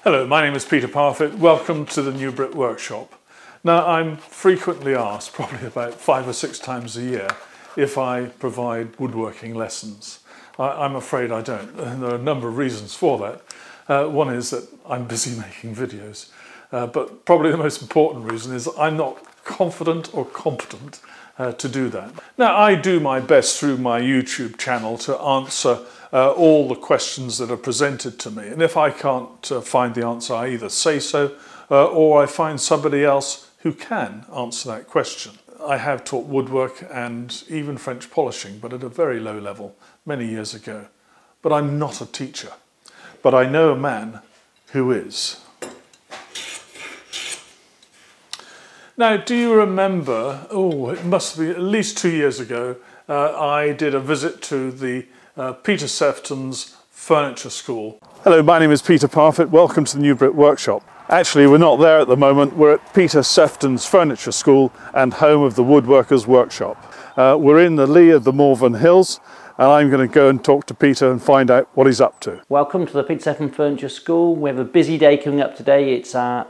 Hello, my name is Peter Parfitt. Welcome to the new Brit workshop. Now, I'm frequently asked, probably about 5 or 6 times a year, if I provide woodworking lessons. I'm afraid I don't, and there are a number of reasons for that. One is that I'm busy making videos, but probably the most important reason is I'm not confident or competent to do that. Now, I do my best through my YouTube channel to answer all the questions that are presented to me, and if I can't find the answer, I either say so or I find somebody else who can answer that question. I have taught woodwork and even French polishing, but at a very low level many years ago. But I'm not a teacher, but I know a man who is. Now, do you remember, it must be at least 2 years ago, I did a visit to the Peter Sefton's furniture school. Hello, my name is Peter Parfitt. Welcome to the new Brit workshop. Actually, we're not there at the moment. We're at Peter Sefton's furniture school and home of the woodworkers workshop. We're in the lee of the Morven Hills, and I'm going to go and talk to Peter and find out what he's up to. Welcome to the Peter Sefton Furniture School. We have a busy day coming up today. It's our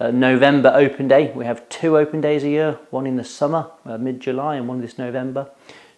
November open day. We have 2 open days a year, one in the summer, mid-July, and one this November.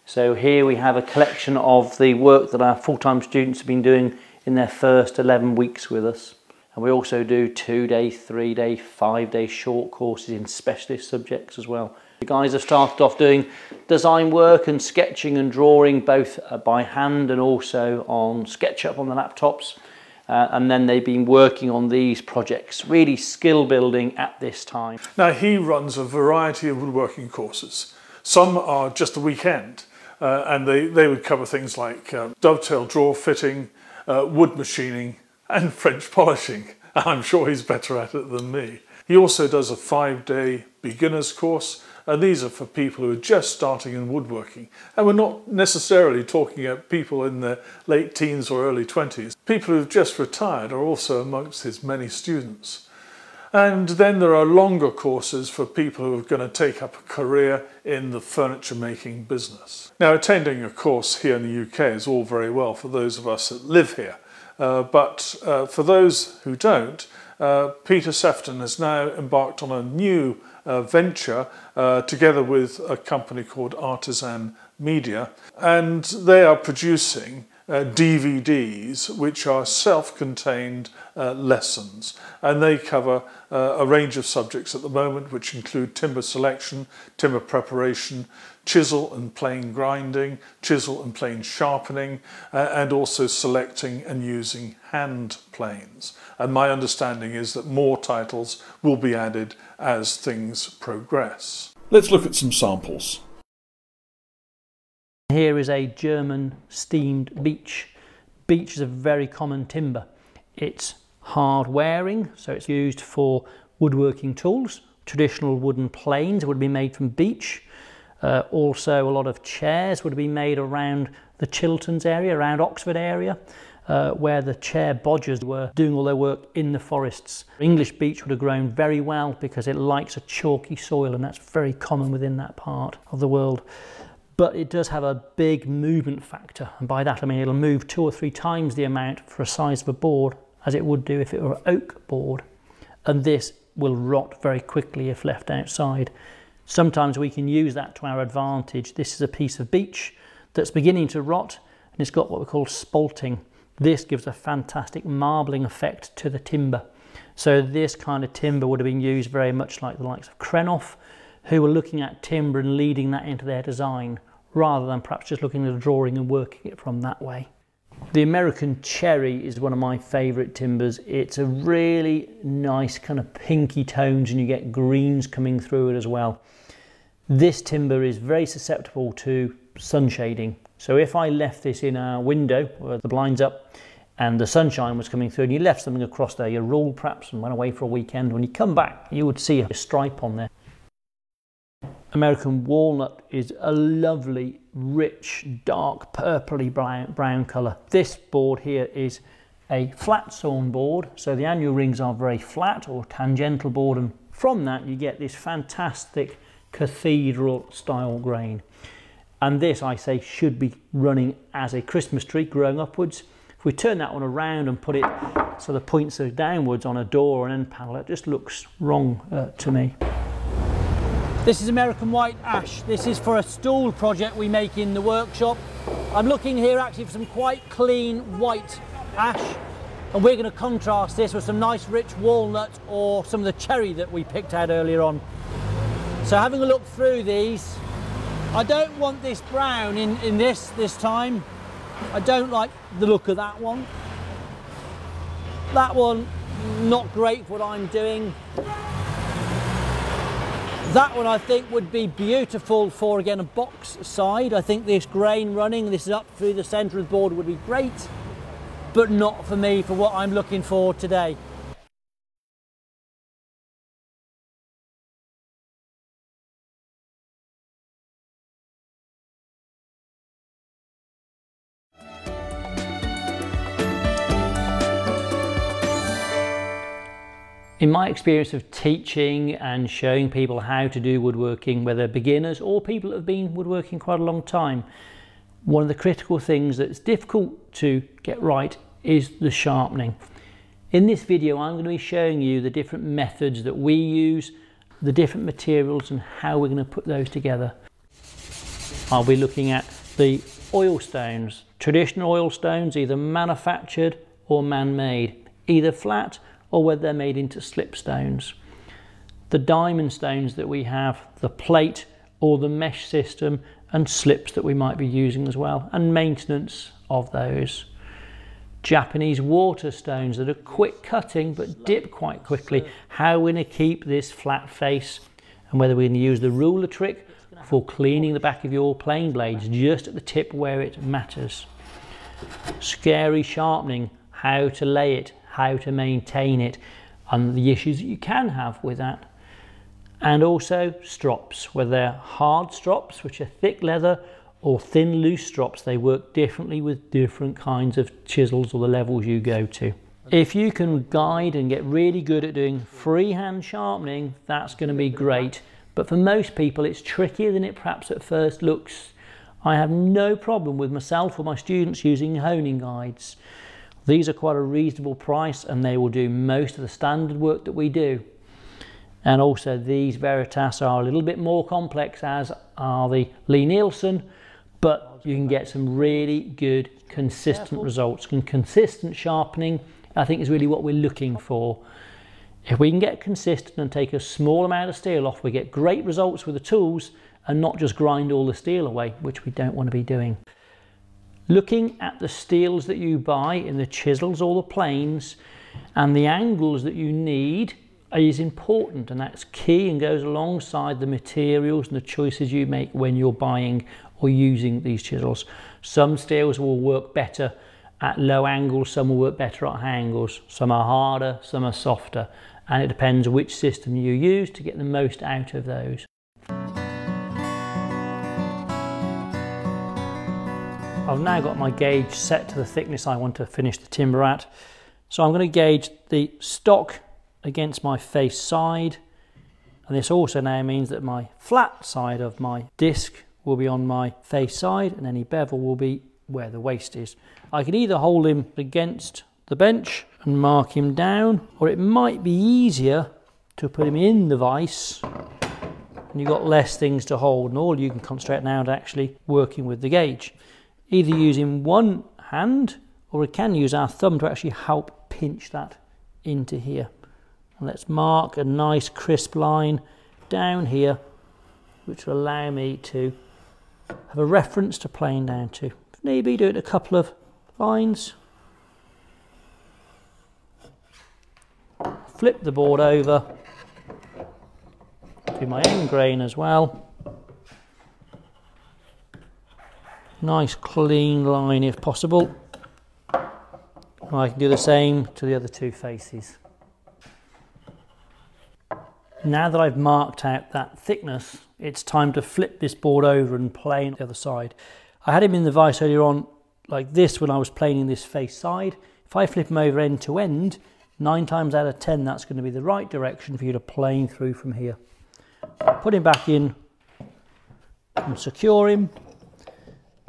So here we have a collection of the work that our full-time students have been doing in their first 11 weeks with us. And we also do 2-day, 3-day, 5-day short courses in specialist subjects as well. The guys have started off doing design work and sketching and drawing both by hand and also on SketchUp on the laptops. And then they've been working on these projects, really skill building at this time. Now, he runs a variety of woodworking courses. Some are just a weekend, and they would cover things like dovetail drawer fitting, wood machining and French polishing. I'm sure he's better at it than me. He also does a 5-day beginners course, and these are for people who are just starting in woodworking. And we're not necessarily talking about people in their late teens or early 20s. People who've just retired are also amongst his many students. And then there are longer courses for people who are going to take up a career in the furniture making business. Now, attending a course here in the UK is all very well for those of us that live here. But for those who don't, Peter Sefton has now embarked on a new venture together with a company called Artisan Media, and they are producing DVDs which are self-contained lessons, and they cover a range of subjects at the moment which include timber selection, timber preparation, chisel and plane grinding, chisel and plane sharpening, and also selecting and using hand planes. And my understanding is that more titles will be added as things progress. Let's look at some samples. Here is a German steamed beech. Beech is a very common timber. It's hard wearing, so it's used for woodworking tools. Traditional wooden planes would be made from beech. Also, a lot of chairs would be made around the Chilterns area, around Oxford area, where the chair bodgers were doing all their work in the forests. English beech would have grown very well because it likes a chalky soil, and that's very common within that part of the world. But it does have a big movement factor, and by that I mean it'll move 2 or 3 times the amount for a size of a board as it would do if it were an oak board, and this will rot very quickly if left outside. Sometimes we can use that to our advantage. This is a piece of beech that's beginning to rot, and it's got what we call spalting. This gives a fantastic marbling effect to the timber. So this kind of timber would have been used very much like the likes of Krenoff, who were looking at timber and leading that into their design, rather than perhaps just looking at a drawing and working it from that way. The American cherry is one of my favourite timbers. It's a really nice kind of pinky tones, and you get greens coming through it as well. This timber is very susceptible to sun shading. So if I left this in our window, with the blinds up, and the sunshine was coming through, and you left something across there, you ruled perhaps and went away for a weekend, when you come back, you would see a stripe on there. American walnut is a lovely, rich, dark, purpley brown colour. This board here is a flat sawn board, so the annual rings are very flat or tangential board, and from that you get this fantastic cathedral style grain. And this, I say, should be running as a Christmas tree growing upwards. If we turn that one around and put it So the points are downwards on a door or an end panel. It just looks wrong to me. This is American white ash. This is for a stool project we make in the workshop. I'm looking here actually for some quite clean white ash, and we're going to contrast this with some nice rich walnut or some of the cherry that we picked out earlier on. So having a look through these, I don't want this brown in this time. I don't like the look of that one. That one, not great for what I'm doing. That one I think would be beautiful for, again, a box side. I think this grain running, this is up through the centre of the board, would be great, but not for me for what I'm looking for today. In my experience of teaching and showing people how to do woodworking, whether beginners or people that have been woodworking quite a long time, one of the critical things that's difficult to get right is the sharpening. In this video, I'm going to be showing you the different methods that we use, the different materials and how we're going to put those together. I'll be looking at the oil stones, traditional oil stones, either manufactured or man-made, either flat or whether they're made into slip stones. The diamond stones that we have, the plate or the mesh system, and slips that we might be using as well, and maintenance of those. Japanese water stones that are quick cutting but dip quite quickly. How we're going to keep this flat face, and whether we're going to use the ruler trick for cleaning the back of your plane blades just at the tip where it matters. Scary sharpening, how to lay it, how to maintain it, and the issues that you can have with that. And also strops, whether they're hard strops, which are thick leather, or thin loose strops. They work differently with different kinds of chisels or the levels you go to. If you can guide and get really good at doing freehand sharpening, that's going to be great. But for most people, it's trickier than it perhaps at first looks. I have no problem with myself or my students using honing guides. These are quite a reasonable price and they will do most of the standard work that we do. And also these Veritas are a little bit more complex, as are the Lee Nielsen, but you can get some really good consistent results. And consistent sharpening, I think, is really what we're looking for. If we can get consistent and take a small amount of steel off, we get great results with the tools and not just grind all the steel away, which we don't want to be doing. Looking at the steels that you buy in the chisels or the planes and the angles that you need is important, and that's key and goes alongside the materials and the choices you make when you're buying or using these chisels. Some steels will work better at low angles, some will work better at high angles, some are harder, some are softer, and it depends which system you use to get the most out of those. I've now got my gauge set to the thickness I want to finish the timber at. So I'm going to gauge the stock against my face side. And this also now means that my flat side of my disc will be on my face side and any bevel will be where the waist is. I can either hold him against the bench and mark him down, or it might be easier to put him in the vise and you've got less things to hold, and all you can concentrate now is actually working with the gauge. Either using one hand, or we can use our thumb to actually help pinch that into here. And let's mark a nice crisp line down here, which will allow me to have a reference to plane down to. If need be, do it a couple of lines. Flip the board over, do my end grain as well. Nice clean line if possible. And I can do the same to the other two faces. Now that I've marked out that thickness, it's time to flip this board over and plane the other side. I had him in the vise earlier on like this when I was planing this face side. If I flip him over end to end, 9 times out of 10 that's going to be the right direction for you to plane through from here. Put him back in and secure him.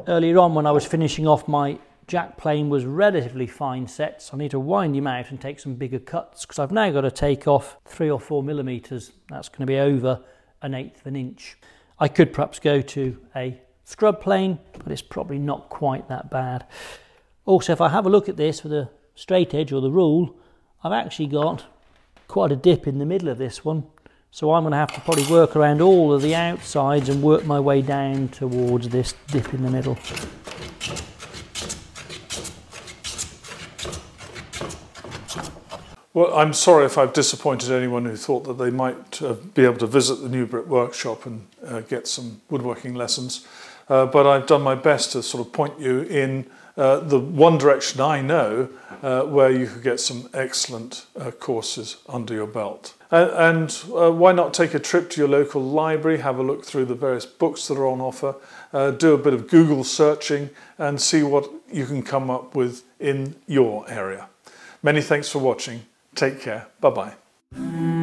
Earlier on when I was finishing off my jack plane was relatively fine set, so I need to wind him out and take some bigger cuts, because I've now got to take off 3 or 4 millimeters. That's going to be over 1/8 of an inch. I could perhaps go to a scrub plane, but it's probably not quite that bad. Also, if I have a look at this with a straight edge or the rule, I've actually got quite a dip in the middle of this one. So I'm going to have to probably work around all of the outsides and work my way down towards this dip in the middle. Well, I'm sorry if I've disappointed anyone who thought that they might be able to visit the new Brit workshop and get some woodworking lessons. But I've done my best to sort of point you in the one direction I know where you could get some excellent courses under your belt. And why not take a trip to your local library, have a look through the various books that are on offer, do a bit of Google searching and see what you can come up with in your area. Many thanks for watching. Take care. Bye-bye.